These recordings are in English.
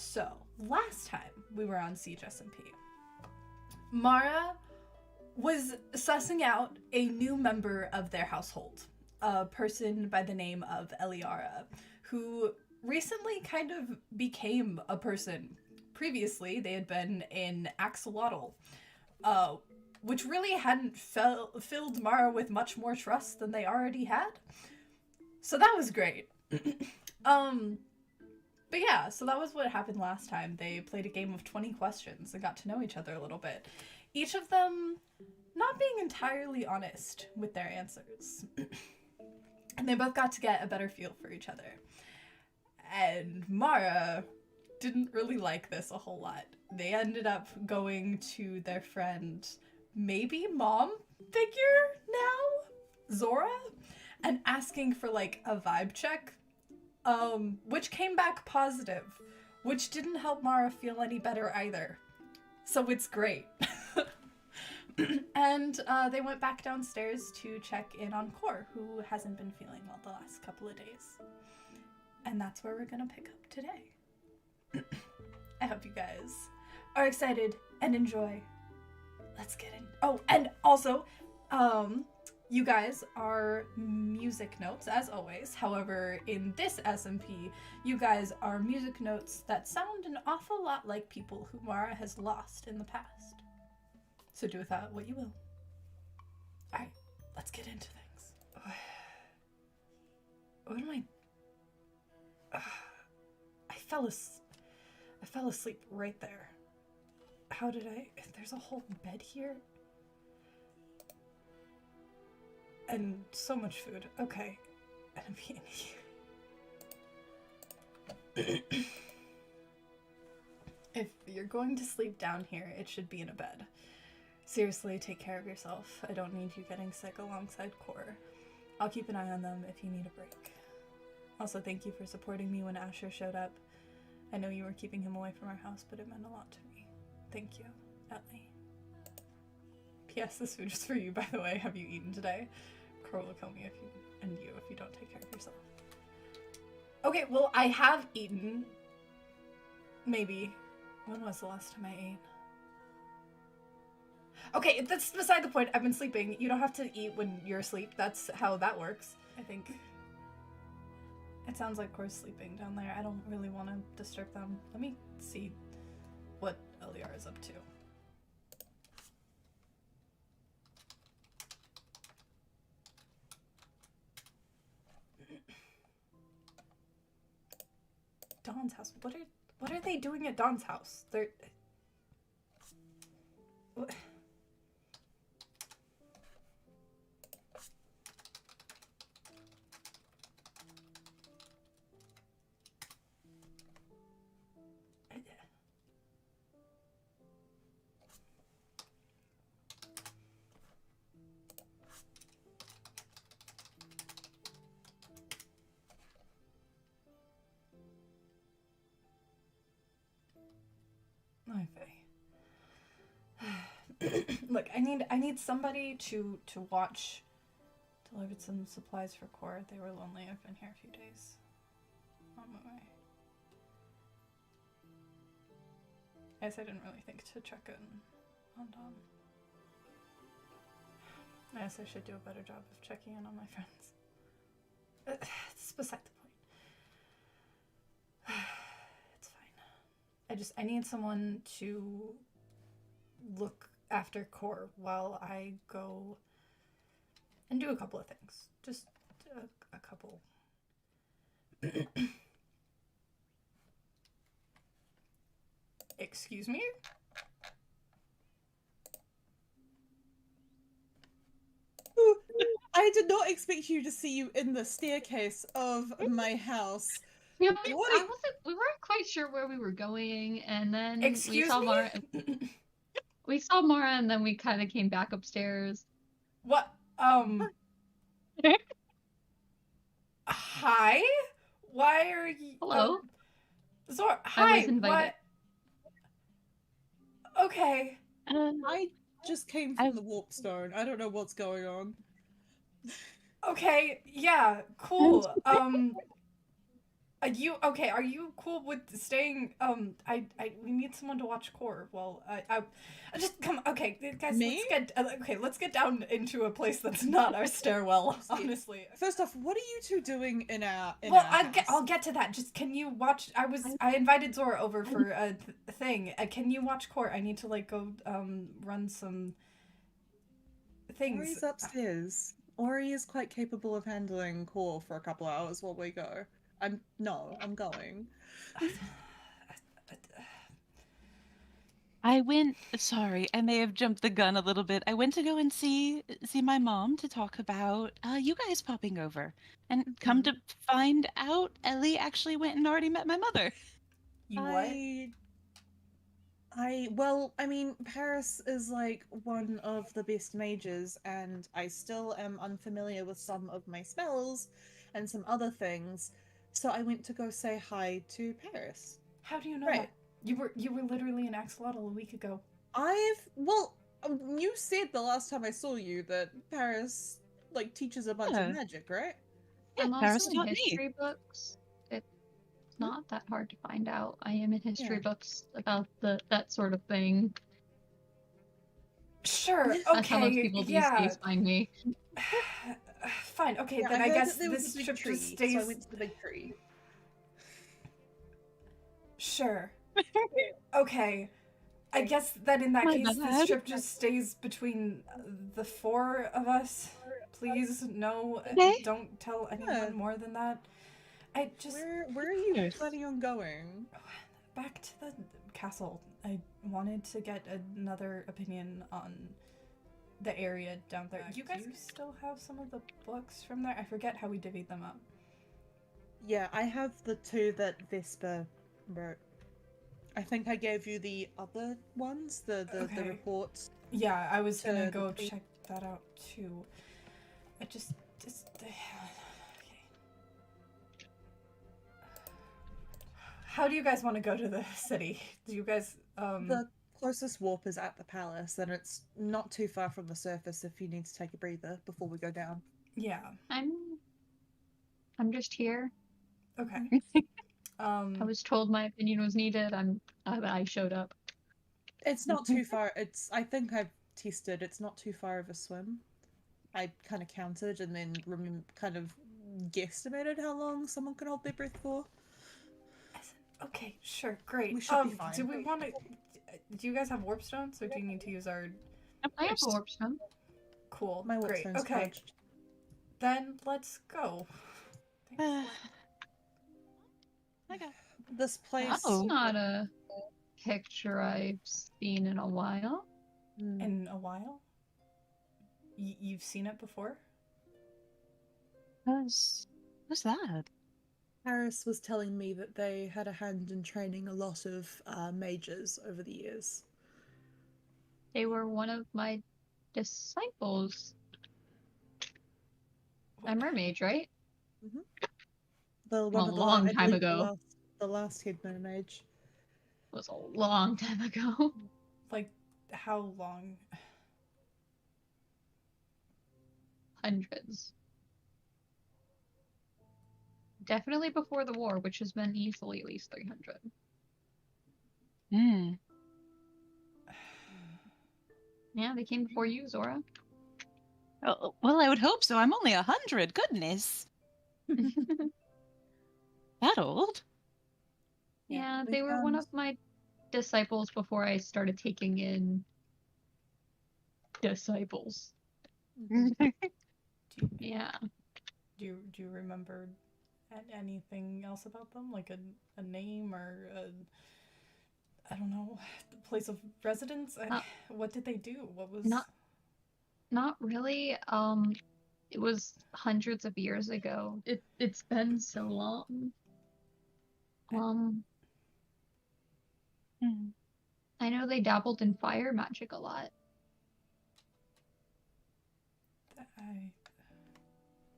So, last time we were on Siege SMP, Mara was sussing out a new member of their household, a person by the name of Elliara, who recently kind of became a person. Previously, they had been in Axolotl, uh, which really hadn't filled Mara with much more trust than they already had. So that was great. um, but yeah, so that was what happened last time. They played a game of 20 questions and got to know each other a little bit. Each of them not being entirely honest with their answers. And they both got to get a better feel for each other. And Mara didn't really like this a whole lot. They ended up going to their friend, maybe mom figure now, Zora, and asking for like a vibe check, which came back positive, which didn't help Mara feel any better either. So it's great. And they went back downstairs to check in on Core, who hasn't been feeling well the last couple of days. And that's where we're gonna pick up today. I hope you guys are excited and enjoy. Let's get in. Oh, and also, you guys are music notes, as always. However, in this SMP, you guys are music notes that sound an awful lot like people who Mara has lost in the past. So do with that what you will. Alright, let's get into things. What am I... I fell asleep right there. How did I... There's a whole bed here? And so much food. Okay. And I'm eating here. If you're going to sleep down here, it should be in a bed. Seriously, take care of yourself. I don't need you getting sick alongside Core. I'll keep an eye on them if you need a break. Also, thank you for supporting me when Asher showed up. I know you were keeping him away from our house, but it meant a lot to me. Thank you, Ellie. P.S. This food is for you, by the way. Have you eaten today? Core will kill me if you don't take care of yourself. Okay, well, I have eaten. Maybe. When was the last time I ate? Okay, that's beside the point. I've been sleeping. You don't have to eat when you're asleep. That's how that works, I think. It sounds like Core's sleeping down there. I don't really want to disturb them. Let me see what Elliara is up to. Dawn's house. What are they doing at Dawn's house? They're... What? Okay. Look, I need somebody to watch. Delivered some supplies for Core. They were lonely. I've been here a few days. On my way. I guess I didn't really think to check in on Dawn. I guess I should do a better job of checking in on my friends. It's beside the point. It's fine. I need someone to look after Core while I go and do a couple of things. Just a couple. Excuse me? I did not expect you to see you in the staircase of my house. Yeah, we weren't quite sure where we were going, and then we saw Mara. We saw Mara, and then we kind of came back upstairs. What? Hi? Why are you... Hello? Zora, hi, I was invited. What? Okay. I just came from the warp stone. I don't know what's going on. Okay, yeah, cool. Are you cool with staying? We need someone to watch Core. Well, I just come. Okay, guys, Me? let's get down into a place that's not our stairwell. Honestly. First off, what are you two doing in our I'll get to that. Just can you watch? I invited Zora over for a thing. Can you watch Core? I need to like go run some things. Ori's upstairs. Ori is quite capable of handling Core for a couple hours while we go. I'm going. Sorry, I may have jumped the gun a little bit. I went to go and see my mom to talk about you guys popping over. And come to find out, Ellie actually went and already met my mother. You what? Well, I mean, Paris is like one of the best mages, and I still am unfamiliar with some of my spells and some other things. So I went to go say hi to Paris. How do you know that? You were literally in Axolotl a week ago. You said the last time I saw you that Paris like teaches a bunch of magic, right? Yeah, I'm Paris also in history books. It's not that hard to find out. I am in history books about that sort of thing. Sure. Okay. That's how most people these days find me. Fine. Okay, then I guess this trip just stays. So I went to the big tree. Sure. Okay. I guess that in that case, this trip just stays between the four of us. Please, no, don't tell anyone more than that. I just. Where are you planning on going? Back to the castle. I wanted to get another opinion on the area down there. You guys still have some of the books from there? I forget how we divvied them up. Yeah, I have the two that Vesper wrote. I think I gave you the other ones, the reports. Yeah, I was gonna go check that out too. I just okay. How do you guys want to go to the city? Do you guys The closest warp is at the palace, and it's not too far from the surface if you need to take a breather before we go down. Yeah. I'm just here. Okay. I was told my opinion was needed. I showed up. It's not too far. I think I've tested. It's not too far of a swim. I kind of counted and then kind of guesstimated how long someone can hold their breath for. Okay, sure, great. We should be fine. Do you guys have warp stones, or do you need to use our? I have a warp stone. Cool. My warp great. stone's Okay. charged. Then let's go. This place. That's not a picture I've seen in a while. In a while? You've seen it before? What's that? Paris was telling me that they had a hand in training a lot of mages over the years. They were one of my disciples. I'm mermaid, right? Mm-hmm. A long time ago. The last head mermage. It was a long time ago. Like, how long? Hundreds. Definitely before the war, which has been easily at least 300. Yeah, they came before you, Zora. Oh, well, I would hope so. I'm only 100. Goodness. That old? Yeah, they were one of my disciples before I started taking in disciples. Yeah. Do you remember anything else about them? Like a name or I don't know, the place of residence? What did they do? What was Not really. It was hundreds of years ago. It's been so long. I know they dabbled in fire magic a lot.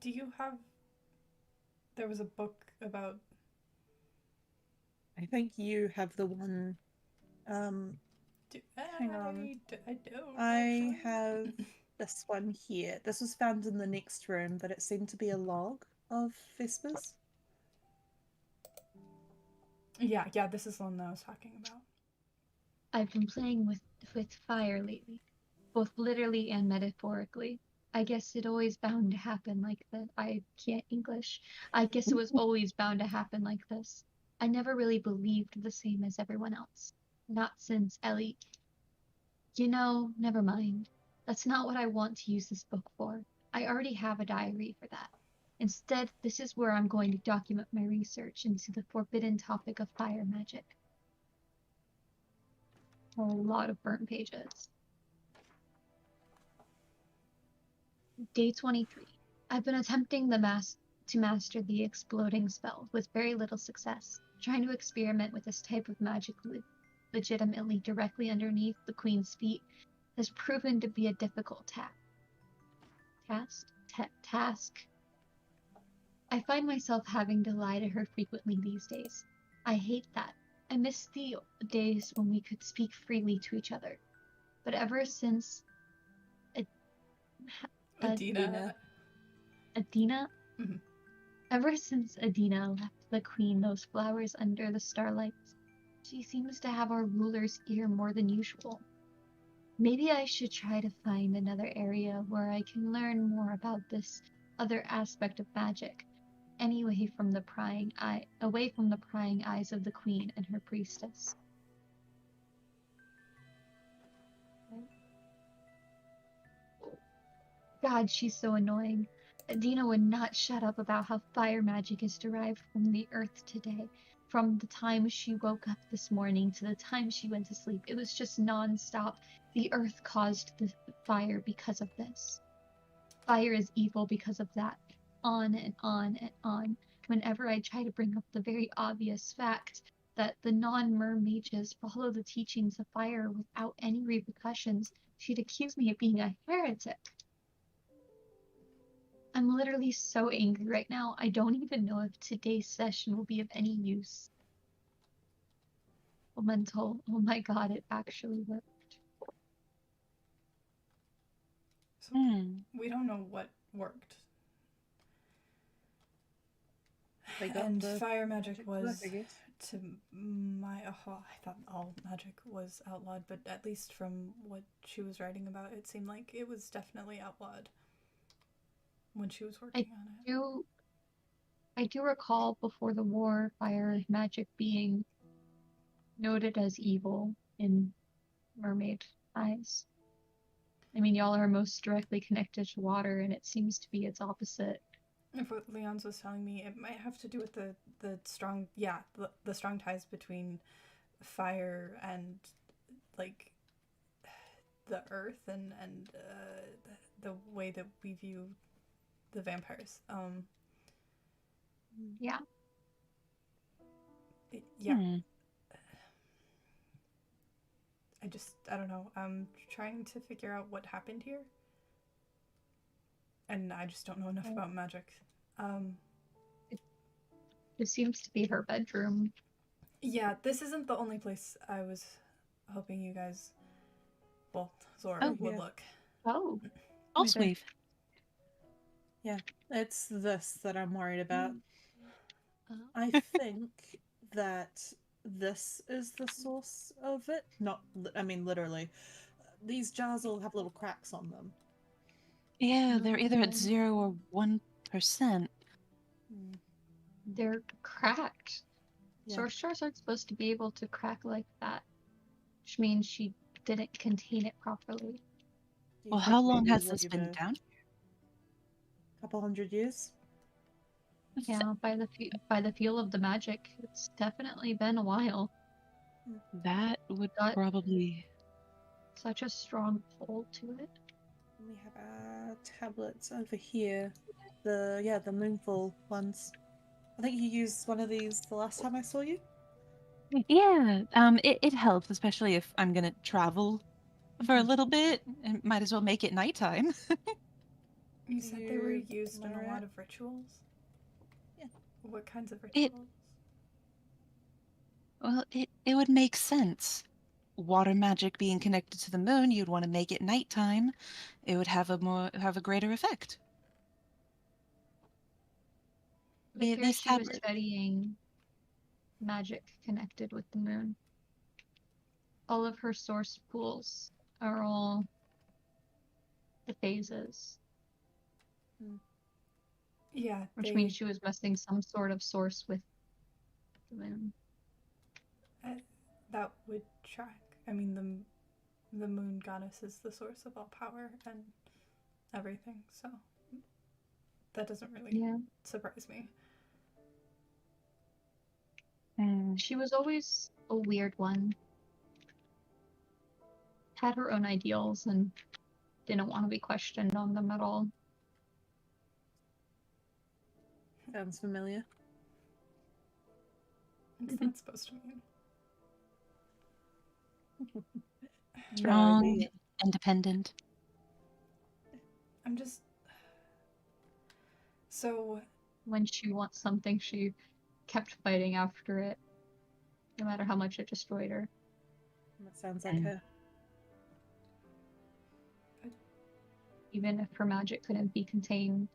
Do you have... There was a book about... I think you have the one... hang on. I don't. I have this one here. This was found in the next room, but it seemed to be a log of Vesper's. Yeah, this is the one that I was talking about. I've been playing with fire lately, both literally and metaphorically. I guess it always bound to happen like that. I can't English. I guess it was always bound to happen like this. I never really believed the same as everyone else. Not since Ellie. Never mind. That's not what I want to use this book for. I already have a diary for that. Instead, this is where I'm going to document my research into the forbidden topic of fire magic. A lot of burnt pages. Day 23. I've been attempting to master the exploding spell with very little success. Trying to experiment with this type of magic legitimately directly underneath the queen's feet has proven to be a difficult task. I find myself having to lie to her frequently these days. I hate that. I miss the days when we could speak freely to each other. But ever since Adina. Mm-hmm. Ever since Adina left the queen those flowers under the starlight, she seems to have our ruler's ear more than usual. Maybe I should try to find another area where I can learn more about this other aspect of magic, away from the prying eyes of the queen and her priestess. God, she's so annoying. Adina would not shut up about how fire magic is derived from the earth today. From the time she woke up this morning to the time she went to sleep, it was just non-stop. The earth caused the fire because of this. Fire is evil because of that. On and on and on. Whenever I try to bring up the very obvious fact that the non-mermages follow the teachings of fire without any repercussions, she'd accuse me of being a heretic. I'm literally so angry right now. I don't even know if today's session will be of any use. Elemental. Oh my god, it actually worked. So we don't know what worked. And fire magic was to my... Oh, I thought all magic was outlawed, but at least from what she was writing about, it seemed like it was definitely outlawed when she was working on it. I do recall before the war fire magic being noted as evil in mermaid eyes. I mean, y'all are most directly connected to water, and it seems to be its opposite. If what Leon's was telling me, it might have to do with the strong, the strong ties between fire and like the earth and the way that we view the vampires. Yeah. Yeah. I don't know. I'm trying to figure out what happened here. And I just don't know enough about magic. It seems to be her bedroom. Yeah, this isn't the only place I was hoping you guys, well, Zora would look. Oh. I'll sweep. Yeah, it's this that I'm worried about. I think that this is the source of it. Literally. These jars all have little cracks on them. Yeah, they're either at 0 or 1%. They're cracked. Yeah. Source jars aren't supposed to be able to crack like that, which means she didn't contain it properly. Well, how long has this been down? A couple hundred years. Yeah, by the feel of the magic, it's definitely been a while. That would probably... Such a strong pull to it. We have our tablets over here. The moonfall ones. I think you used one of these the last time I saw you. Yeah, it helps, especially if I'm gonna travel for a little bit. And might as well make it nighttime. You said they were used in a lot of rituals? Yeah. What kinds of rituals? Well, it would make sense. Water magic being connected to the moon, you'd want to make it nighttime. It would have a greater effect. She was studying magic connected with the moon. All of her source pools are all the phases, Yeah, which means she was missing some sort of source with the moon. That would track. I mean, the moon goddess is the source of all power and everything, so that doesn't really surprise me. She was always a weird one. Had her own ideals and didn't want to be questioned on them at all. Sounds familiar. What's that supposed to mean? Strong, independent. I'm just... So... When she wants something, she kept fighting after it, no matter how much it destroyed her. That sounds like her. Even if her magic couldn't be contained,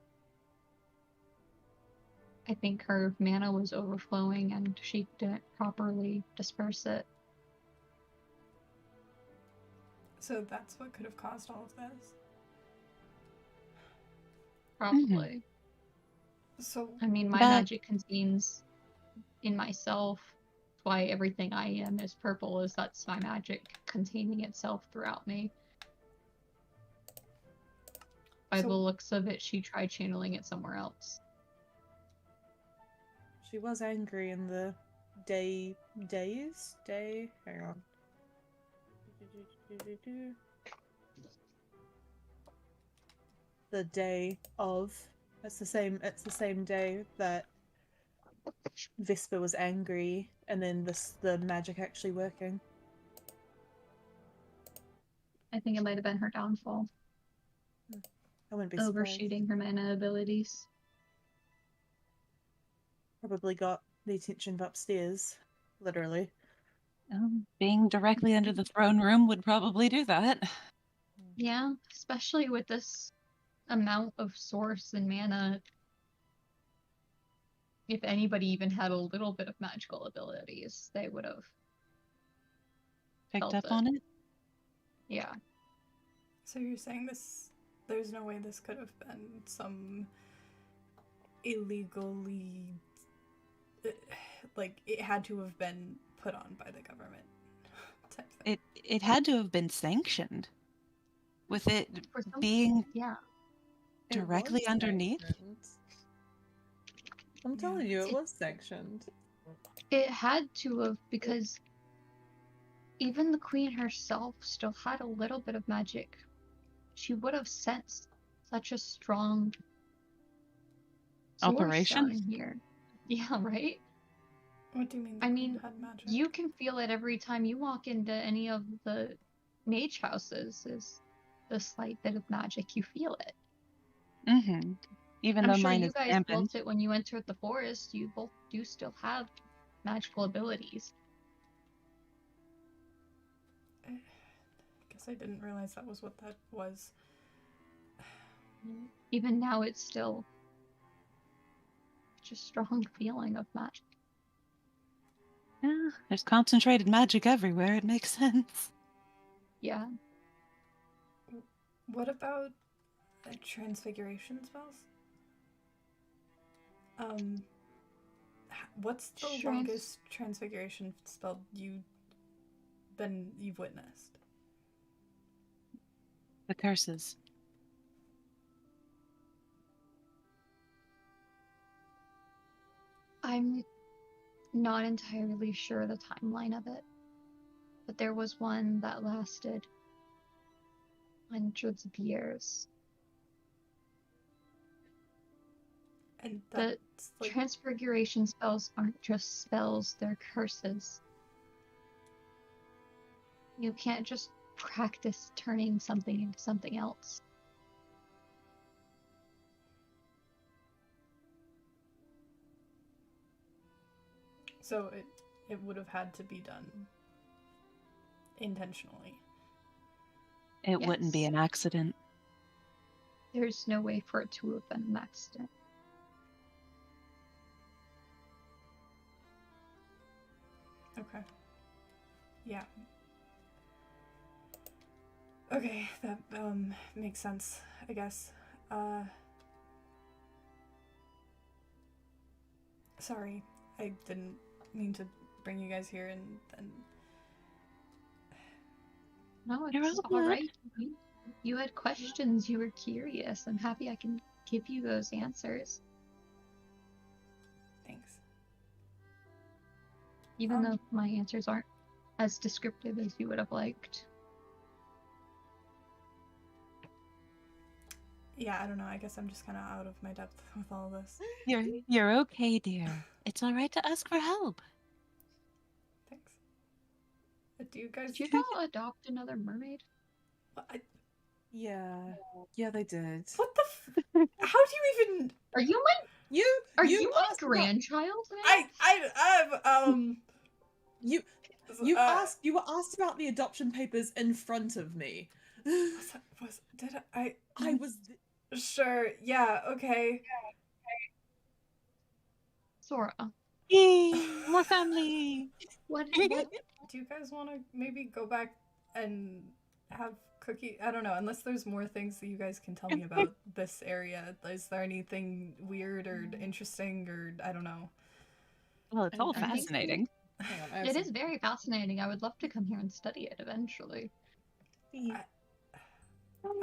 I think her mana was overflowing and she didn't properly disperse it. So that's what could have caused all of this? Probably. So... I mean, my magic contains in myself. That's why everything I am is purple, is that's my magic containing itself throughout me. By the looks of it, she tried channeling it somewhere else. She was angry in the hang on. The day of. It's the same day that Visper was angry, and then the magic actually working. I think it might have been her downfall. I wouldn't be surprised. Overshooting her mana abilities. Probably got the attention of upstairs, literally. Being directly under the throne room would probably do that. Yeah, especially with this amount of source and mana. If anybody even had a little bit of magical abilities, they would have picked up on it. Yeah. So you're saying there's no way this could have been some illegally, like, it had to have been put on by the government type thing. It had to have been sanctioned, with it being directly underneath. I'm telling you, it was sanctioned. It had to have, because even the queen herself still had a little bit of magic. She would have sensed such a strong operation in here. Yeah, right? What do you mean? I mean, had magic? you can feel it every time you walk into any of the mage houses. Is the slight bit of magic, you feel it. Mm-hmm. Even though mine is you guys felt it when you entered the forest. You both do still have magical abilities. I guess I didn't realize that was what that was. Even now, it's still just strong feeling of magic. Yeah, there's concentrated magic everywhere. It makes sense. Yeah. What about transfiguration spells? What's the longest transfiguration spell you've witnessed? The curses. I'm not entirely sure the timeline of it, but there was one that lasted hundreds of years. And the transfiguration spells aren't just spells, they're curses. You can't just practice turning something into something else. So it would have had to be done intentionally. It wouldn't be an accident. There's no way for it to have been an accident. Okay. Yeah. Okay, that makes sense, I guess. Sorry, I didn't mean to bring you guys here and No, You're it's all all good. right. You had questions. You were curious. I'm happy I can give you those answers, thanks. even though my answers aren't as descriptive as you would have liked. Yeah, I don't know. I guess I'm just kind of out of my depth with all this. You're okay, dear. It's all right to ask for help. Thanks. Do you guys? Did you not adopt another mermaid? Yeah. Yeah, they did. What the? How do you even? Are you You my asked about- grandchild? You you were asked about the adoption papers in front of me. I was Sure. Yeah. Okay. Zora, Yay, more family. what? Do you guys want to maybe go back and have cookie? I don't know. Unless there's more things that you guys can tell me about this area. Is there anything weird or interesting or I don't know? Well, it's all I think- fascinating. hang on, I have It some- is very fascinating. I would love to come here and study it eventually.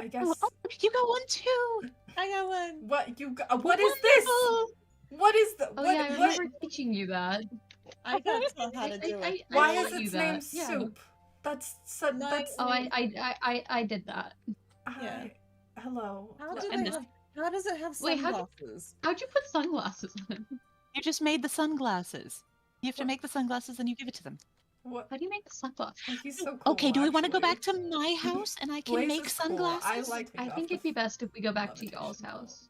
I guess. Oh, you got one too. I got one. What you? What is this? What is the? Oh what? yeah, I what? remember teaching you that. I got taught how to do it. Why taught is you its that, name yeah. Soup? That's so. No, That's. Oh, I did that. Yeah. Hello. How does it have Wait, sunglasses? How'd you put sunglasses on it? You just made the sunglasses. You have to What? make the sunglasses and you give it to them. What? How do you make the sunglasses? He's so cool. Okay, do we want to go actually. back to my house and I can Blaze make is cool. sunglasses? I like. I think it'd be best if we go back to y'all's levitation. house.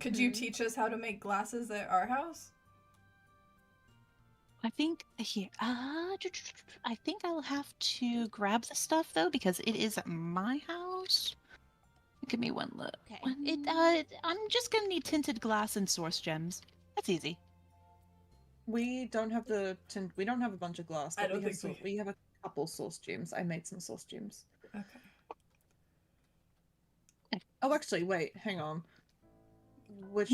Could you teach us how to make glasses at our house? I think here. I think I'll have to grab the stuff though because it is at my house. Give me one look. Okay. I'm just gonna need tinted glass and source gems. That's easy. We don't have we don't have a bunch of glass, I but don't we have think we have a couple source gems. I made some source gems. Okay. Oh, actually, wait, hang on. Which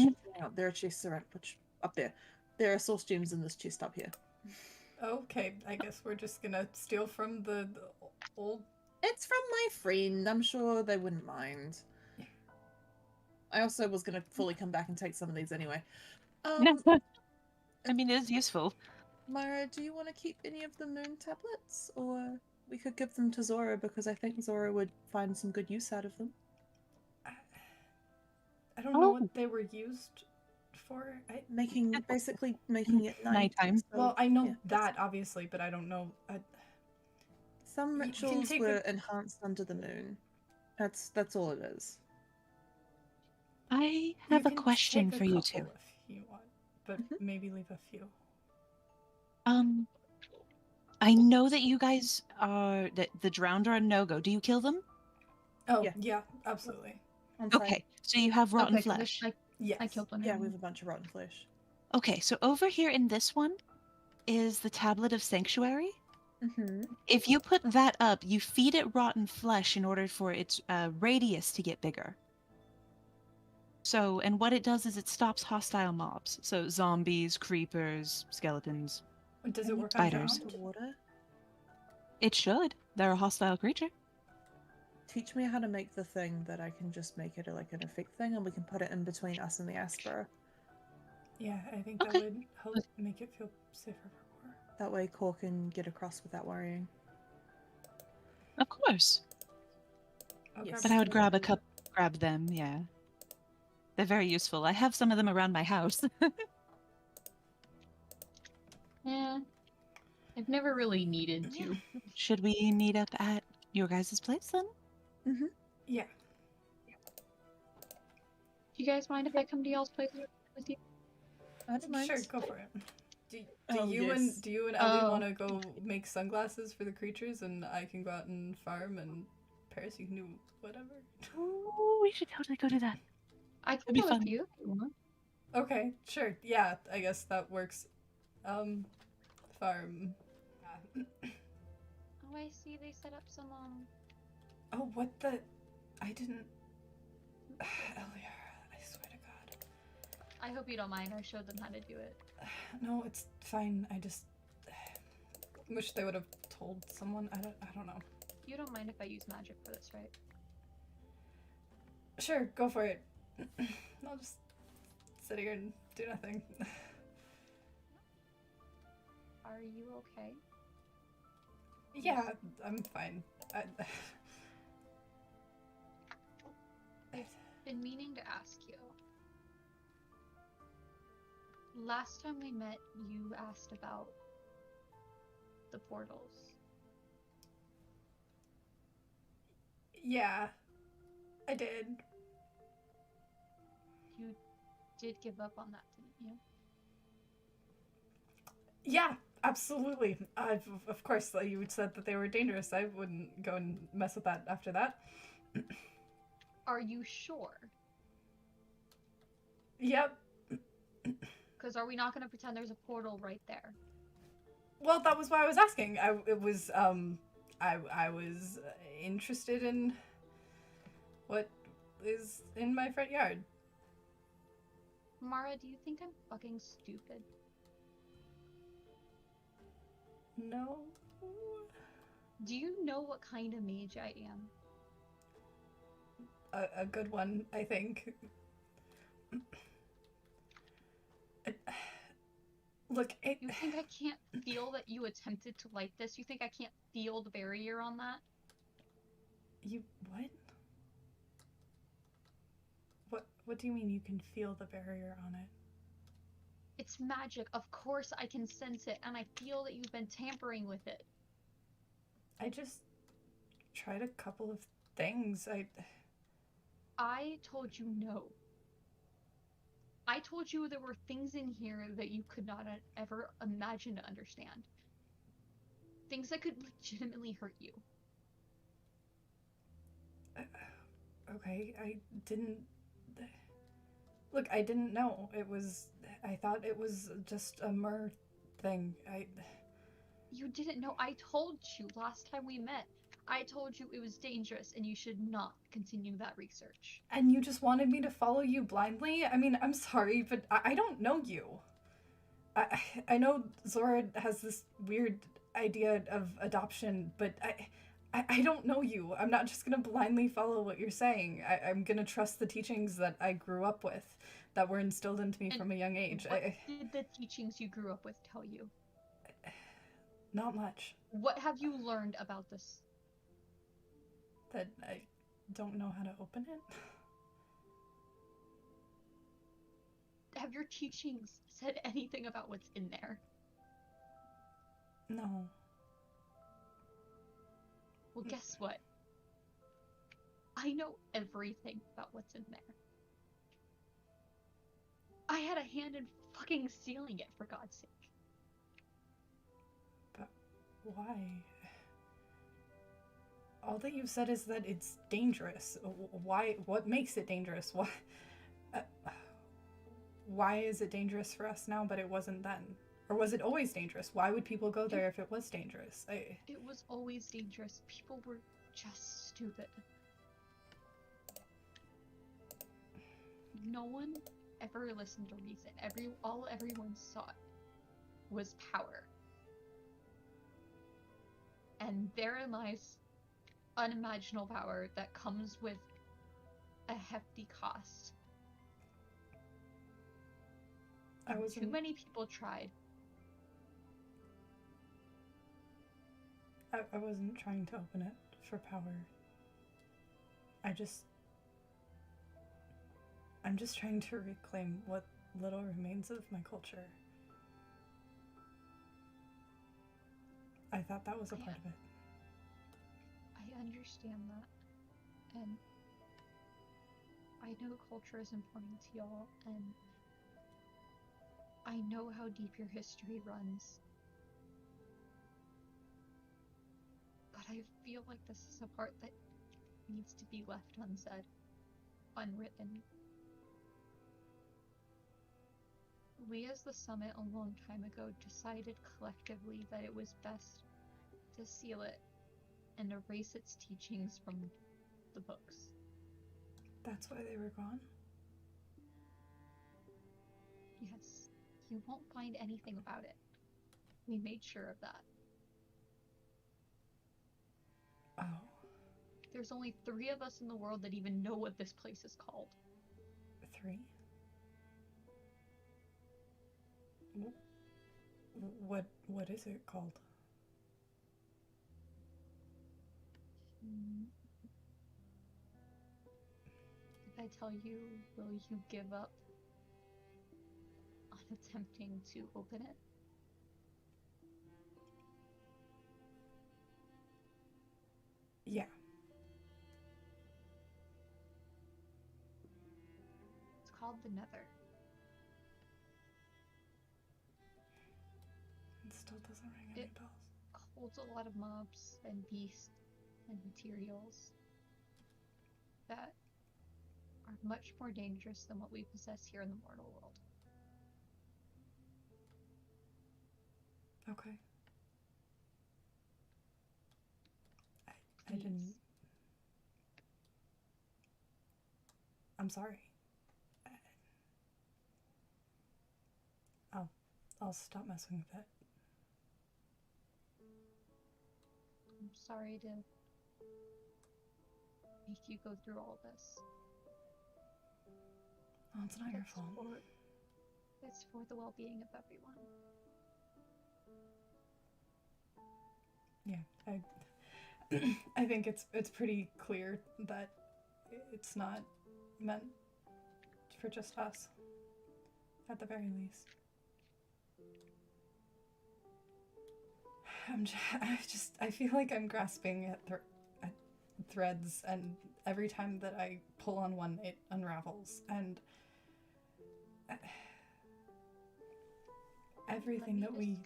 there are chests around which up there. There are source gems in this chest up here. Okay, I guess we're just gonna steal from the old. It's from my friend. I'm sure they wouldn't mind. I also was gonna fully come back and take some of these anyway. I mean, it is useful. Myra, do you want to keep any of the moon tablets, or we could give them to Zora because I think Zora would find some good use out of them. I don't know what they were used for. Basically making it Nighttime. so- Well, I know yeah, that obviously, but I don't know. some You can rituals take were enhanced under the moon. That's all it is. I have a can question take for you couple two. if you want, but maybe leave a few. I know that you guys are that the drowned are a no-go. Do you kill them? Oh Yeah. yeah, absolutely. On site. Okay, so you have rotten Okay, 'cause flesh. Yes. I killed one. Yeah, we have a bunch of rotten flesh. Okay, so over here in this one is the tablet of sanctuary. Mm-hmm. If you put that up, you feed it rotten flesh in order for its radius to get bigger. So, and what it does is it stops hostile mobs. So zombies, creepers, skeletons. Does it work on Spiders. drowned? Water. It should. They're a hostile creature. Teach me how to make the thing that I can just make it like an effect thing, and we can put it in between us and the Aspera. Yeah, I think that Okay. would help make it feel safer for more. That way, Core can get across without worrying. Of course. I'll Yes. But I would some. grab them, yeah. They're very useful. I have some of them around my house. Yeah. I've never really needed to. Should we meet up at your guys' place then? Yeah. Do you guys mind if I come to y'all's place with you? I don't mind. Sure, go for it. Do Oh, you yes. and Ellie Oh. want to go make sunglasses for the creatures, and I can go out and farm, and Paris, you can do whatever. Oh, we should totally go do that. I can That'd be go fun. with you if you want. Okay, sure. Yeah, I guess that works. farm. Oh, I see. They set up some Oh, what the? I didn't. Elliara, I swear to God. I hope you don't mind. I showed them how to do it. No, it's fine. I just wish they would have told someone. I don't know. You don't mind if I use magic for this, right? Sure, go for it. I'll just sit here and do nothing. Are you okay? Yeah, I'm fine. Been meaning to ask you. Last time we met, you asked about the portals. Yeah, I did. You did give up on that, didn't you? Yeah, absolutely. Of course, like, you said that they were dangerous. I wouldn't go and mess with that after that. Are you sure? Yep. Because are we not going to pretend there's a portal right there? Well, that was why I was asking. I was interested in what is in my front yard. Mara, do you think I'm fucking stupid? No. Do you know what kind of mage I am? A good one, I think. Look, You think I can't feel that you attempted to light this? You think I can't feel the barrier on that? You what? What do you mean you can feel the barrier on it? It's magic. Of course I can sense it, and I feel that you've been tampering with it. I just tried a couple of things. I told you no. I told you there were things in here that you could not ever imagine to understand. Things that could legitimately hurt you. Okay, I didn't. Look, I didn't know. I thought it was just a myrrh thing. You didn't know. I told you last time we met. I told you it was dangerous and you should not continue that research. And you just wanted me to follow you blindly? I mean, I'm sorry, but I don't know you. I know Zora has this weird idea of adoption, but I don't know you. I'm not just gonna blindly follow what you're saying. I'm gonna trust the teachings that I grew up with, that were instilled into me from a young age. What did the teachings you grew up with tell you? Not much. What have you learned about this? That I don't know how to open it. Have your teachings said anything about what's in there? No. Well, guess what? I know everything about what's in there. I had a hand in fucking sealing it, for God's sake. But why? All that you've said is that it's dangerous. Why? What makes it dangerous? Why is it dangerous for us now, but it wasn't then? Or was it always dangerous? Why would people go there if it was dangerous? It was always dangerous. People were just stupid. No one ever listened to reason. All everyone sought was power. And therein lies unimaginable power that comes with a hefty cost. Too many people tried. I wasn't trying to open it for power. I'm just trying to reclaim what little remains of my culture. I thought that was a part of it. I understand that. And I know culture is important to y'all, and I know how deep your history runs. But I feel like this is a part that needs to be left unsaid, unwritten. We as the summit a long time ago decided collectively that it was best to seal it and erase its teachings from the books. That's why they were gone? Yes, you won't find anything about it. We made sure of that. Oh. There's only 3 of us in the world that even know what this place is called. 3? What is it called? If I tell you, will you give up on attempting to open it? Yeah. It's called the Nether. It still doesn't ring any bells. Holds a lot of mobs and beasts and materials that are much more dangerous than what we possess here in the mortal world. Okay. I didn't... I'm sorry. I'll stop messing with it. I'm sorry to make you go through all this. Oh, it's not your fault. It's for the well-being of everyone. Yeah, I think it's pretty clear that it's not meant for just us, at the very least. I feel like I'm grasping at threads, and every time that I pull on one, it unravels, and everything that we...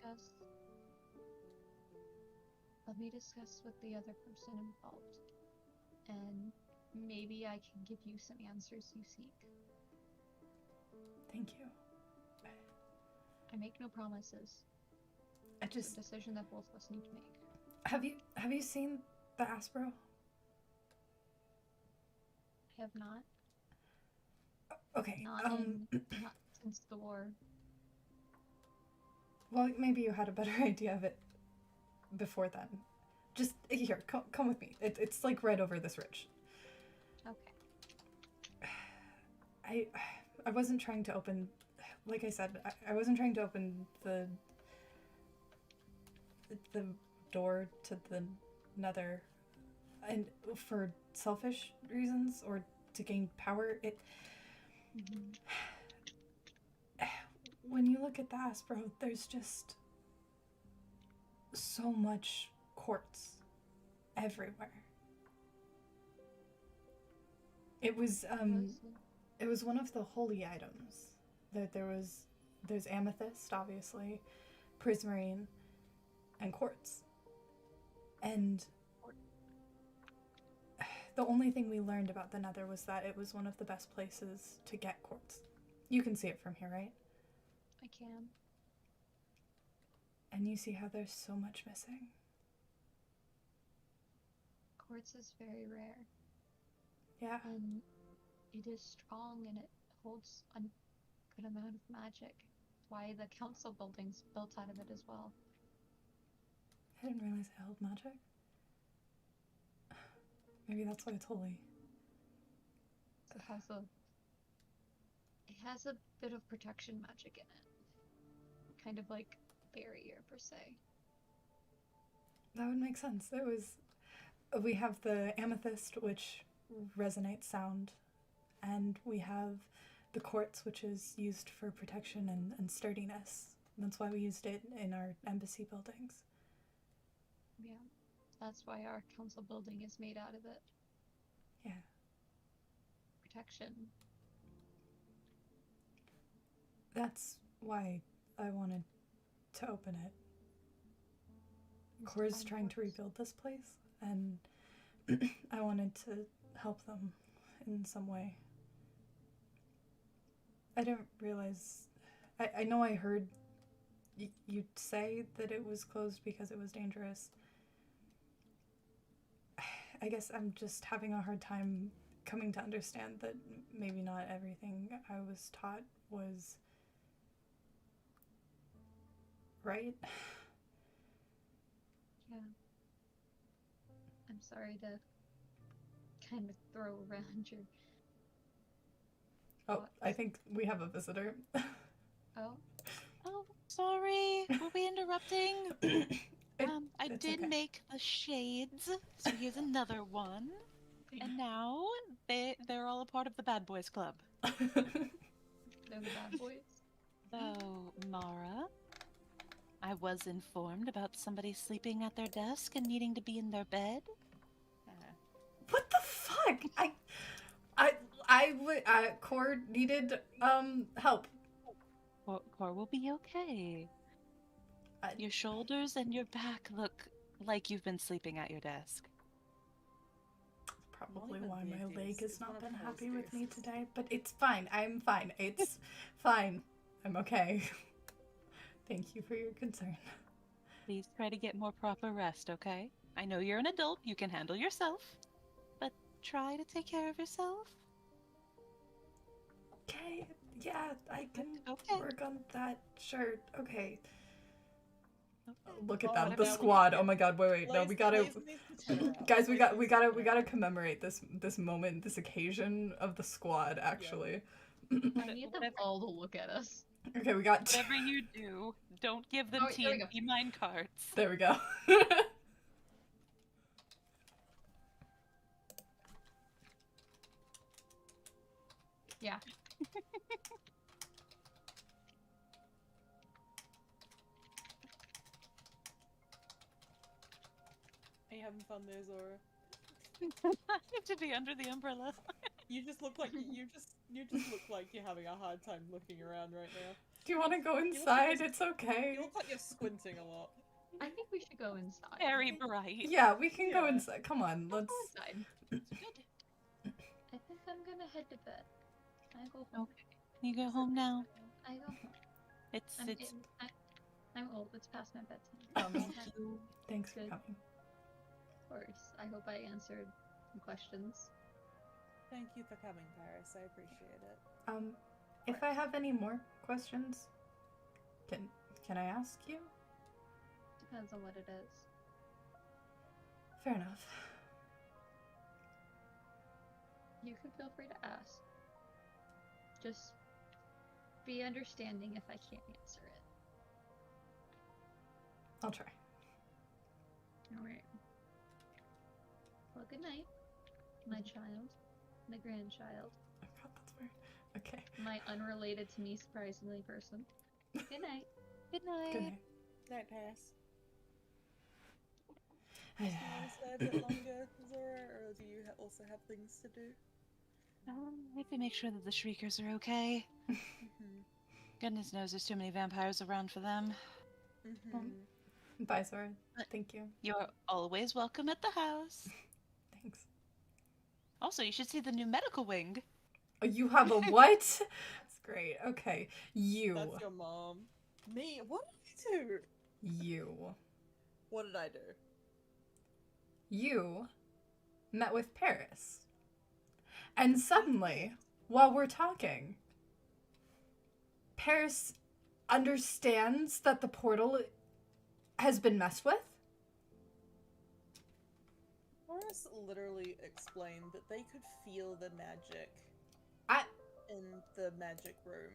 Let me discuss with the other person involved, and maybe I can give you some answers you seek. Thank you. I make no promises. It's a decision that both of us need to make. Have you seen the Aspro? I have not. Okay. Not since the war. Well, maybe you had a better idea of it before then. Just here, come with me. It's like right over this ridge. Okay. I wasn't trying to open, like I said, I wasn't trying to open the door to the Nether, and for selfish reasons or to gain power. When you look at the Aspro, there's just so much quartz everywhere. It was one of the holy items. There's amethyst, obviously, prismarine, and quartz. And the only thing we learned about the Nether was that it was one of the best places to get quartz. You can see it from here, right? I can. And you see how there's so much missing. Quartz is very rare. Yeah. And it is strong, and it holds a good amount of magic. That's why the council building's built out of it as well. I didn't realize it held magic. Maybe that's why it's holy. It has a bit of protection magic in it. Kind of like barrier, per se. That would make sense. We have the amethyst, which resonates sound, and we have the quartz, which is used for protection and sturdiness. That's why we used it in our embassy buildings. Yeah, that's why our council building is made out of it. Yeah. Protection. That's why I wanted to open it. Core's trying to rebuild this place, and I wanted to help them in some way. I didn't realize... I know I heard you say that it was closed because it was dangerous. I guess I'm just having a hard time coming to understand that maybe not everything I was taught was right. Yeah. I'm sorry to kind of throw around your Oh, thoughts. I think we have a visitor. Oh, Oh, sorry. Were we interrupting? I It's did okay. make the shades, so here's another one. And now they're all a part of the Bad Boys Club. they're the bad boys. So, Mara, I was informed about somebody sleeping at their desk and needing to be in their bed. What the fuck? Core needed help. Cor will be okay. Your shoulders and your back look like you've been sleeping at your desk. Probably Not why even my the leg ideas. has It's not one been of happy those with me days. today, but it's fine. I'm fine. It's fine. I'm okay. Thank you for your concern. Please try to get more proper rest, okay? I know you're an adult, you can handle yourself, but try to take care of yourself. Okay, yeah, I can Okay. work on that. Sure, okay. Okay. Look at Oh, them, now the we squad. can- Oh my god, wait, no, we gotta, Blaze needs to turn around. guys, Blaze we needs to turn gotta around. commemorate this moment, this occasion of the squad. Actually, I need them Whatever- all to look at us. okay, we got. Whatever you do, don't give them Oh, wait, there we go. TNT mine carts. There we go. Yeah. Are you having fun there, Zora? To be under the umbrella. You just look like you just look like you're having a hard time looking around right now. Do you want to go like inside? you're- It's okay. You look like you're squinting a lot. I think we should go inside. Very bright. Yeah, we can go Yeah. inside. Come on, Let's let's. go inside. Good. I think I'm gonna head to bed. I go home. Okay. You go home now. I go home. It's I'm old. It's past my bedtime. Thank Of you. Thanks for Good. coming. course. I hope I answered some questions. Thank you for coming, Paris. I appreciate it. If I have any more questions, can I ask you? Depends on what it is. Fair enough. You can feel free to ask. Just be understanding if I can't answer it. I'll try. Alright. Well, good night, my child, my grandchild, Oh god, that's weird. Okay. my unrelated to me surprisingly person. Good night. good night. Good night. Night, Paris. Do you want to stay a bit longer, Zora, or do you also have things to do? I have to make sure that the Shriekers are okay. Goodness knows there's too many vampires around for them. Bye, Zora. Thank you. You're always welcome at the house. Thanks. Also, you should see the new medical wing. Oh, you have a what? That's great. Okay. You. That's your mom. Me? What did I do? You. What did I do? You met with Paris. And suddenly, while we're talking, Paris understands that the portal has been messed with? Paris literally explained that they could feel the magic in the magic room.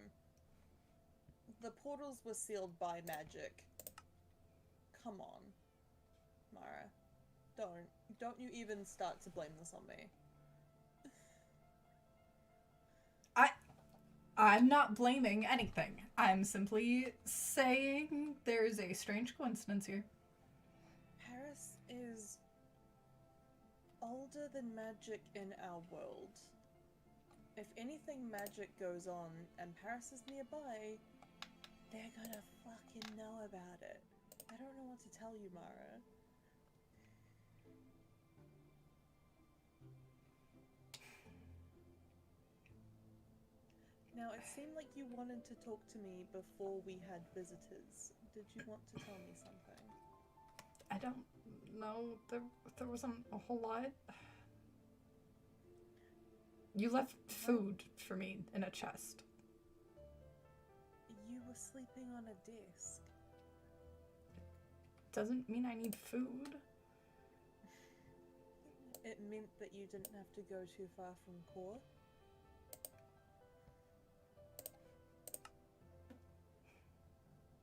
The portals were sealed by magic. Come on, Mara. Don't you even start to blame this on me. I'm not blaming anything. I'm simply saying there's a strange coincidence here. Paris is older than magic in our world. If anything magic goes on and Paris is nearby, they're gonna fucking know about it. I don't know what to tell you, Mara. Now, it seemed like you wanted to talk to me before we had visitors. Did you want to tell me something? I don't know. There wasn't a whole lot. You left food for me in a chest. You were sleeping on a desk. Doesn't mean I need food. It meant that you didn't have to go too far from core.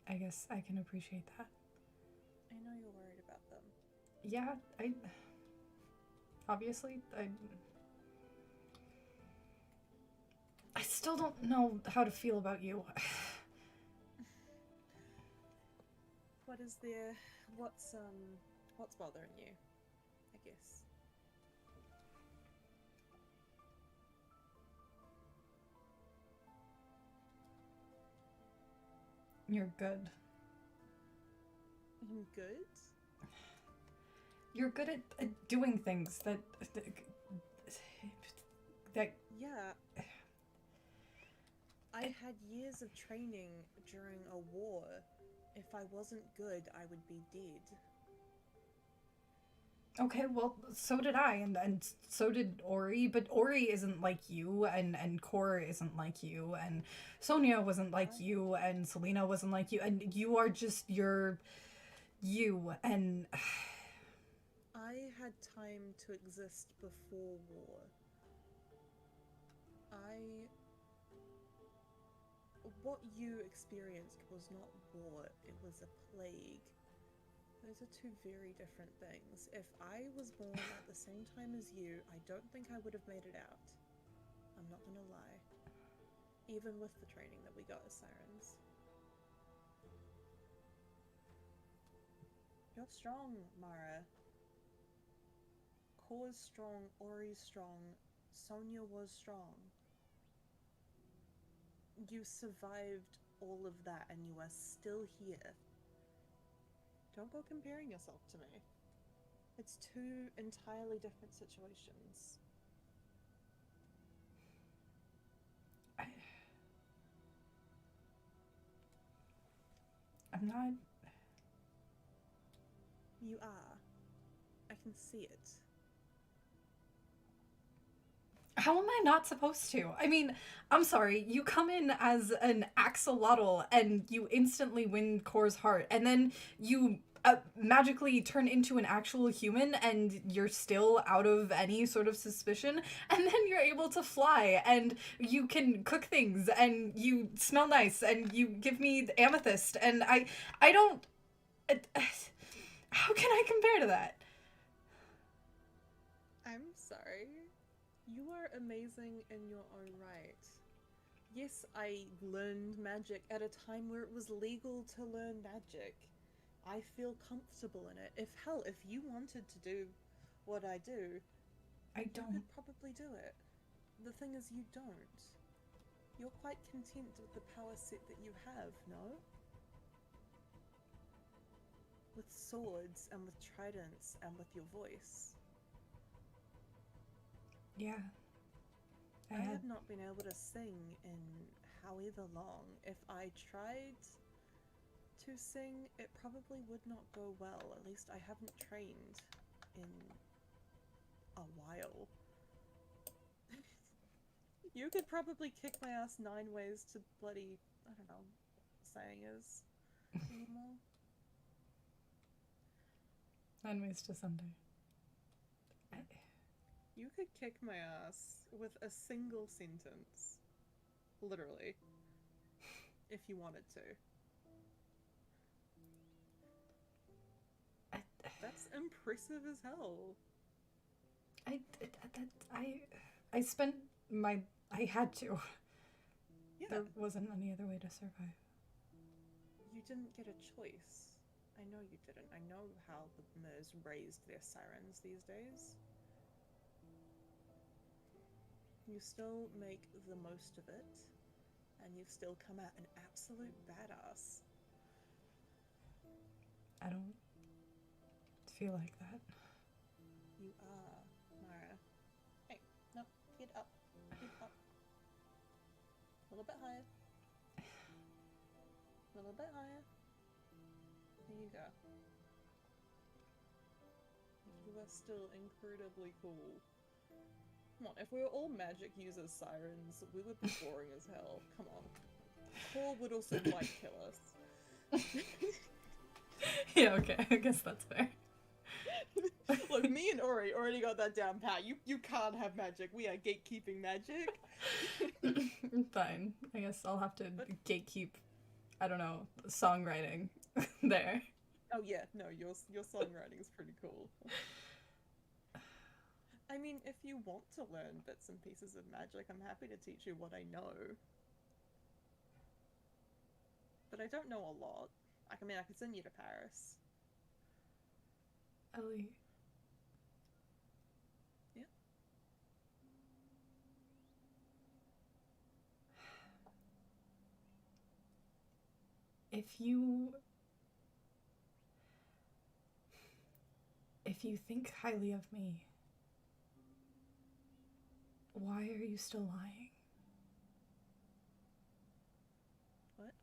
I guess I can appreciate that. I know you're worried about them. Yeah, obviously, I still don't know how to feel about you. What is there? What's bothering you? I guess. You're good. I'm good? You're good at doing things that Yeah. I had years of training during a war. If I wasn't good, I would be dead. Okay, well, so did I, and so did Ori, but Ori isn't like you, and Cor isn't like you, and Sonia wasn't like you, and Selena wasn't like you, and you are just you, and... I had time to exist before war. What you experienced was not war, it was a plague. Those are two very different things. If I was born at the same time as you, I don't think I would have made it out. I'm not gonna lie. Even with the training that we got as sirens. You're strong, Mara. Kor's strong, Ori's strong, Sonia was strong. You survived all of that and you are still here. Don't go comparing yourself to me. It's two entirely different situations. I'm not... You are. I can see it. How am I not supposed to? I mean, I'm sorry, you come in as an axolotl and you instantly win Kor's heart, and then you magically turn into an actual human and you're still out of any sort of suspicion, and then you're able to fly and you can cook things and you smell nice and you give me the amethyst, and I don't... how can I compare to that? I'm sorry. You are amazing in your own right. Yes, I learned magic at a time where it was legal to learn magic. I feel comfortable in it. If you wanted to do what I do, I don't. you could probably do it. The thing is, you don't. You're quite content with the power set that you have, no? With swords and with tridents and with your voice. Yeah. I have not been able to sing in however long. If I tried to sing, it probably would not go well. At least I haven't trained in a while. You could probably kick my ass 9 ways to bloody, I don't know, saying is anymore. 9 ways to Sunday. You could kick my ass with a single sentence. Literally. If you wanted to. That's impressive as hell. I spent I had to. Yeah. There wasn't any other way to survive. You didn't get a choice. I know you didn't. I know how the Mers raised their sirens these days. You still make the most of it, and you've still come out an absolute badass. I don't feel like that. You are, Mara. Hey, no, get up. Get up. little bit higher. A little bit higher. There you go. You are still incredibly cool. Come on, if we were all magic users sirens, we would be boring as hell. Come on. Cole would also might kill us. Yeah, okay, I guess that's fair. Look, me and Ori already got that down pat. You can't have magic. We are gatekeeping magic. Fine. I guess I'll have to gatekeep, I don't know, songwriting there. Oh yeah, no, your songwriting is pretty cool. I mean, if you want to learn bits and pieces of magic, I'm happy to teach you what I know. But I don't know a lot. I mean, I could send you to Paris. Ellie. Yeah? If you think highly of me, why are you still lying? What?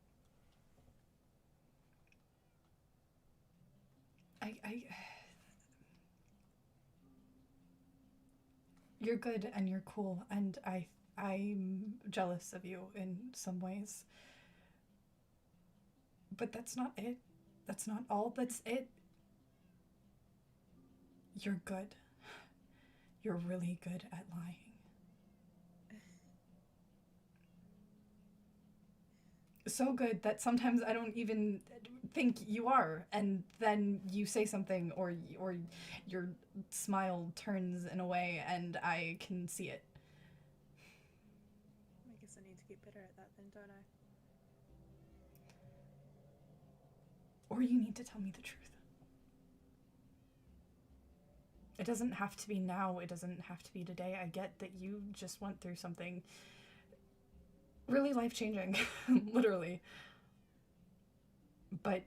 You're good and you're cool, and I'm jealous of you in some ways. But that's not it. That's not all. That's it. You're good. You're really good at lying. So good that sometimes I don't even think you are, and then you say something or your smile turns in a way and I can see it. I guess I need to get better at that then, don't I? Or you need to tell me the truth. It doesn't have to be now, it doesn't have to be today. I get that you just went through something really life-changing, literally. But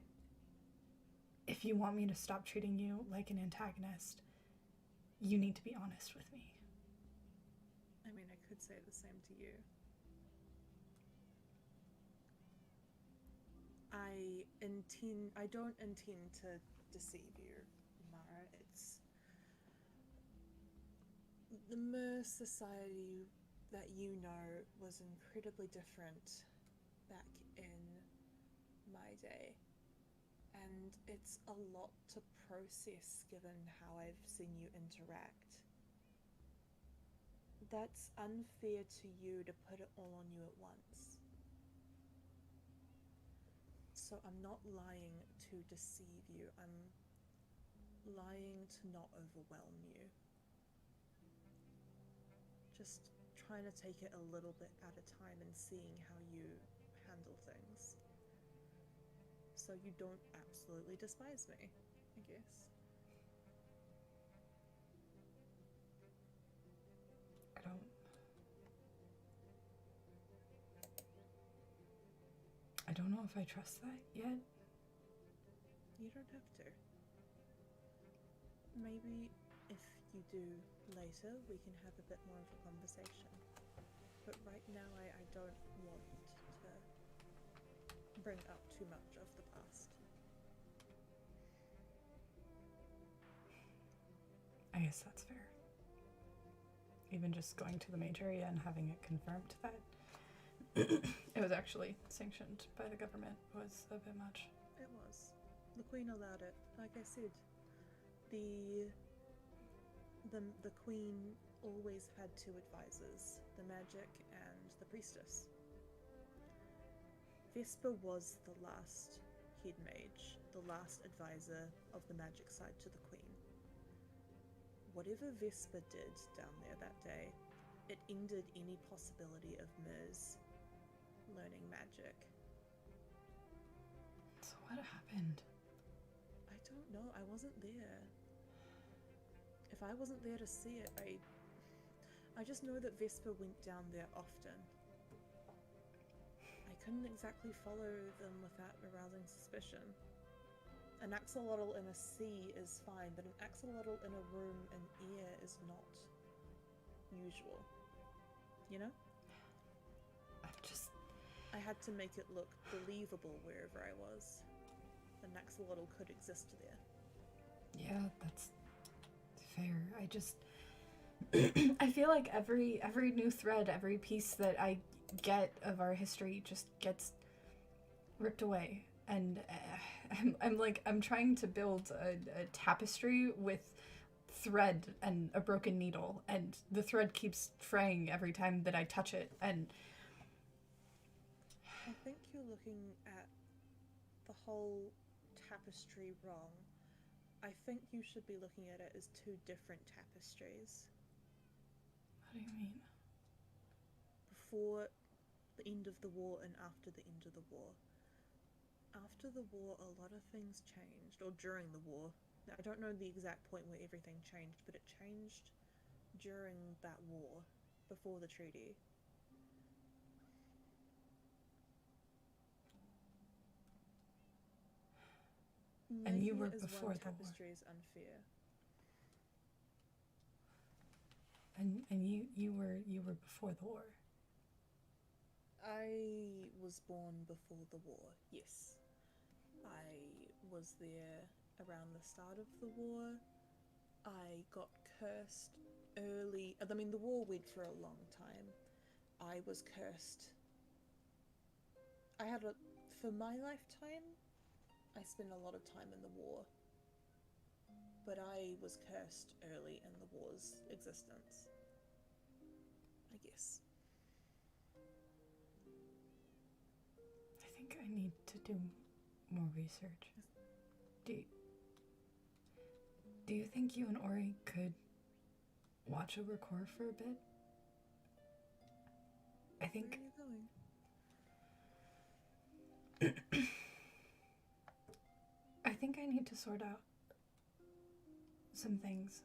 if you want me to stop treating you like an antagonist, you need to be honest with me. I mean, I could say the same to you. I don't intend to deceive you, Mara. It's the Mer society that you know was incredibly different back in my day. And it's a lot to process given how I've seen you interact. That's unfair to you to put it all on you at once. So I'm not lying to deceive you, I'm lying to not overwhelm you. Just trying to take it a little bit at a time and seeing how you handle things. So you don't absolutely despise me, I guess. I don't know if I trust that yet. You don't have to. Maybe if you do later, we can have a bit more of a conversation. But right now, I don't want to bring up too much of the past. I guess that's fair. Even just going to the mage area and having it confirmed that it was actually sanctioned by the government was a bit much. It was. The Queen allowed it. Like I said, the Queen always had two advisors, the Magic and the Priestess. Vesper was the last head mage, the last advisor of the Magic side to the Queen. Whatever Vesper did down there that day, it ended any possibility of Miz learning magic. So what happened? I don't know, I wasn't there. If I wasn't there to see it, I just know that Vesper went down there often. I couldn't exactly follow them without arousing suspicion. An axolotl in a sea is fine, but an axolotl in a room in air is not usual. You know? I had to make it look believable wherever I was. And Naxolotl could exist there. Yeah, that's fair. I just I feel like every new thread, every piece that I get of our history just gets ripped away, and I'm trying to build a tapestry with thread and a broken needle, and the thread keeps fraying every time that I touch it, and I think you're looking at the whole tapestry wrong. I think you should be looking at it as two different tapestries. what do you mean? Before the end of the war and after the end of the war. After the war, a lot of things changed, or during the war. Now, I don't know the exact point where everything changed, but it changed during that war, before the treaty. And you Making were it as before one the war. tapestry is unfair. And you were before the war. I was born before the war, yes. I was there around the start of the war. I got cursed early. I mean, the war went for a long time. I was cursed. For my lifetime, I spent a lot of time in the war. But I was cursed early in the war's existence. I guess. I think I need to do more research. Do you think you and Ori could watch over Cor for a bit? I think Where are you going? I think I need to sort out some things.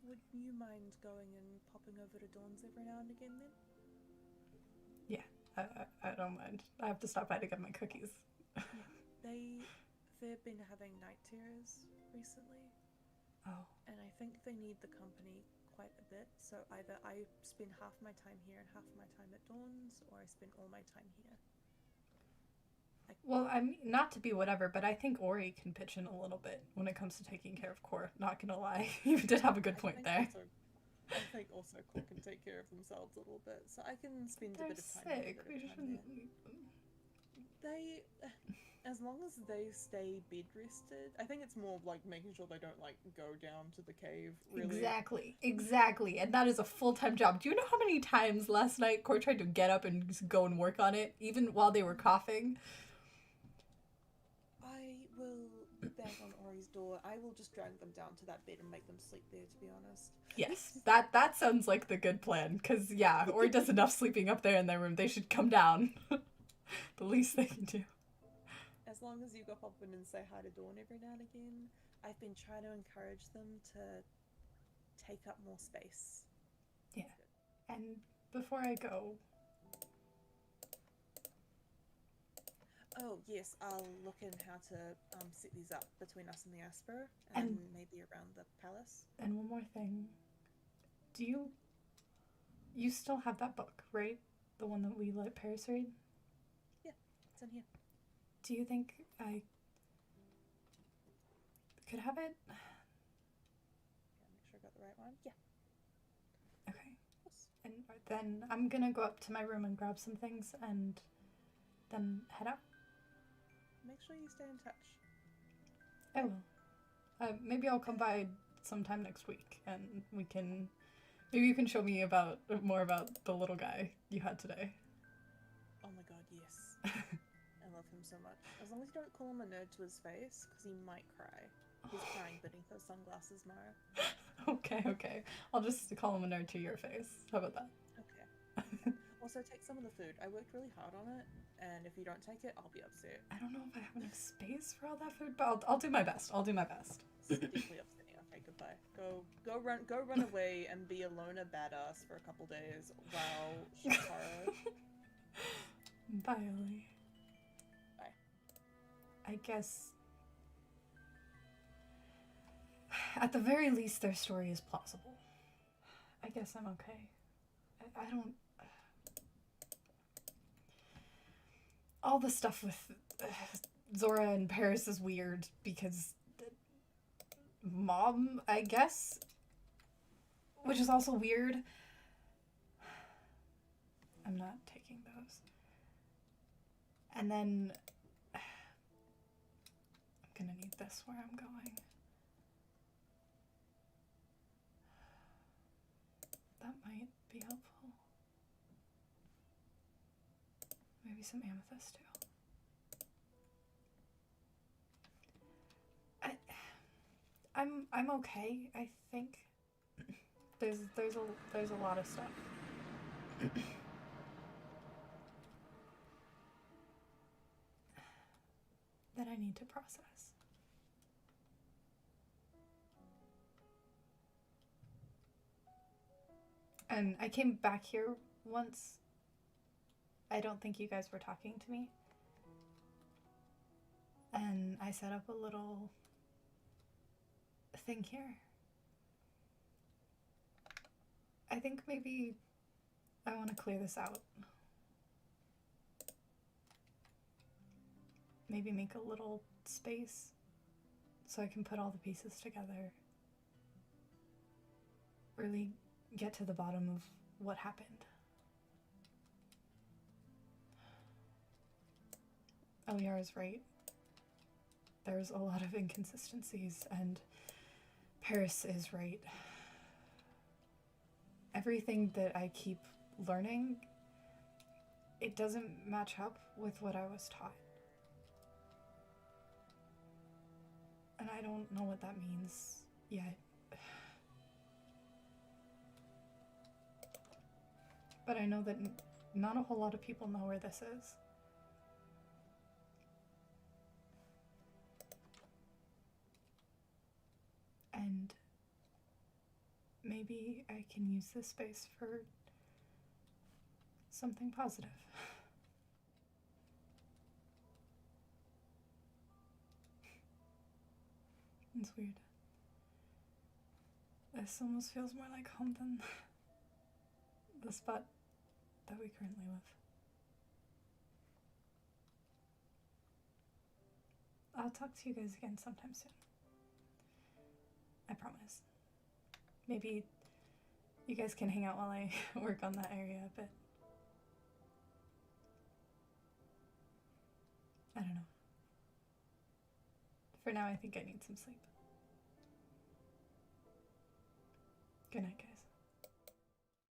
Would you mind going and popping over to Dawn's every now and again then? I don't mind. I have to stop by to get my cookies. They've been having night terrors recently, Oh, and I think they need the company quite a bit, so either I spend half my time here and half my time at Dawn's, or I spend all my time here. well, I mean, not to be whatever, but I think Ori can pitch in a little bit when it comes to taking care of Cor. Not gonna lie, you did have a good point there. I think also Cor can take care of themselves a little bit, so I can spend They're a bit of time here, sick. a bit We of time shouldn't. there. As long as they stay bed rested, I think it's more of like making sure they don't like go down to the cave. Really. Exactly, and that is a full-time job. Do you know how many times last night Cor tried to get up and just go and work on it, even while they were coughing? I will bang on Ori's door. I will just drag them down to that bed and make them sleep there, to be honest. Yes, that sounds like the good plan. Cause yeah, Ori does enough sleeping up there in their room. They should come down. The least they can do. As long as you go pop in and say hi to Dawn every now and again, I've been trying to encourage them to take up more space. Yeah. And before I go, oh yes, I'll look in how to set these up between us and the Asper, and And- maybe around the palace. and one more thing. Do you still have that book, right? The one that we let Paris read? It's in here. Do you think I could have it? Yeah, make sure I got the right one. Yeah. Okay. Yes. And then I'm gonna go up to my room and grab some things and then head out. Make sure you stay in touch. I will. Maybe I'll come by sometime next week and maybe you can show me more about the little guy you had today. Oh my god, yes. I love him so much. As long as you don't call him a nerd to his face, because he might cry. He's crying beneath those sunglasses, Mara. Okay. I'll just call him a nerd to your face. How about that? Okay. Also, take some of the food. I worked really hard on it, and if you don't take it, I'll be upset. I don't know if I have enough space for all that food, but I'll do my best. I'll do my best. It's deeply upsetting. Okay, goodbye. Go run away and be a loner badass for a couple days while Shintaro. Bye, Ellie. Bye. I guess at the very least their story is plausible. I guess I'm okay. I don't all the stuff with Zora and Paris is weird because mom, I guess, which is also weird. I'm not taking those. And then I'm gonna need this where I'm going. That might be helpful. Maybe some amethyst too. I'm okay, I think. There's a lot of stuff. That I need to process. And I came back here once. I don't think you guys were talking to me. And I set up a little thing here. I think maybe I want to clear this out. Maybe make a little space so I can put all the pieces together. Really get to the bottom of what happened. Elliara's right. There's a lot of inconsistencies, and Paris is right. Everything that I keep learning, it doesn't match up with what I was taught. And I don't know what that means yet. But I know that not a whole lot of people know where this is. And maybe I can use this space for something positive. It's weird. This almost feels more like home than the spot that we currently live. I'll talk to you guys again sometime soon. I promise. Maybe you guys can hang out while I work on that area a bit. I don't know. For now, I think I need some sleep. Good night, guys.